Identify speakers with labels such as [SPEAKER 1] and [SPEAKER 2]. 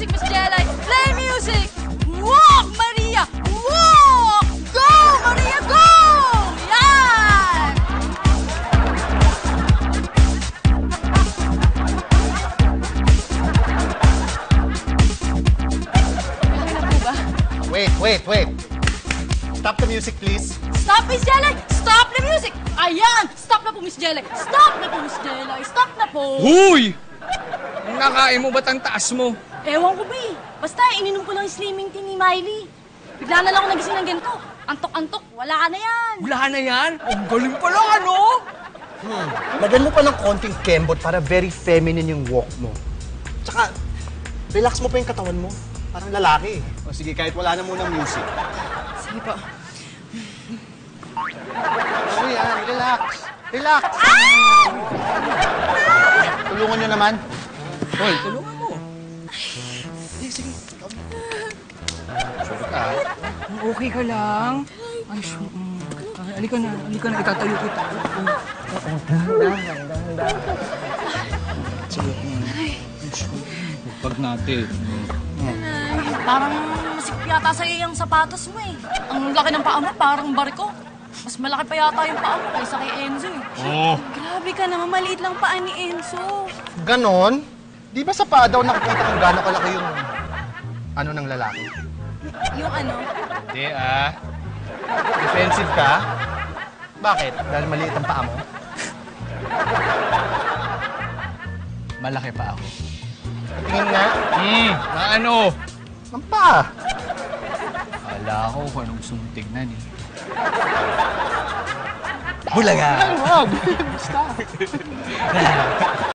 [SPEAKER 1] music, Miss Jelay! Play music! Walk, Maria! Walk! Go, Maria, go! Yan! Kaya na po ba?
[SPEAKER 2] Wait. Stop the music, please.
[SPEAKER 1] Stop, Miss Jelay! Stop the music! Ayan! Stop na po, Miss Jelay! Stop na po, Miss Jelay! Stop na po!
[SPEAKER 3] Huy! Nakain mo ba't ang taas mo?
[SPEAKER 1] Ewan ko ba eh. Basta, ininom ko lang yung slimming tea ni Miley. Bigla na lang ako nagising ng ganito. Antok-antok, wala ka na yan.
[SPEAKER 3] Wala na yan? Ang galing pala, ano?
[SPEAKER 2] Lagyan mo pa ng konting kembot para very feminine yung walk mo. Tsaka, relax mo pa yung katawan mo. Parang lalaki. O sige, kahit wala na munang music.
[SPEAKER 1] Sige po.
[SPEAKER 2] Ano yan? Relax. Tulungan nyo naman.
[SPEAKER 3] Hoy, tulungan mo.
[SPEAKER 2] Sige. Sure ka, ha?
[SPEAKER 3] Okay ka lang? Ay, halika na, itatayo kita. Sige. Pag natin.
[SPEAKER 1] Parang masip yata sa'yo yung sapatos mo eh. Ang laki ng paa mo, parang barko. Mas malaki pa yata yung paa mo kaysa kay Enzo eh.
[SPEAKER 3] Oo.
[SPEAKER 1] Grabe ka naman, maliit lang paa ni Enzo.
[SPEAKER 2] Ganon? Di ba sa paa daw nakikita kung gaano kalaki yung ano ng lalaki?
[SPEAKER 1] Yung ano?
[SPEAKER 2] Hindi, Defensive ka? Bakit? Dahil maliit ang paa mo?
[SPEAKER 3] Malaki pa ako.
[SPEAKER 2] Tingin nga.
[SPEAKER 3] Na ano?
[SPEAKER 2] Ang paa.
[SPEAKER 3] Akala ko kung anong gusto mong tignan eh.
[SPEAKER 2] Bulaga.
[SPEAKER 3] Basta.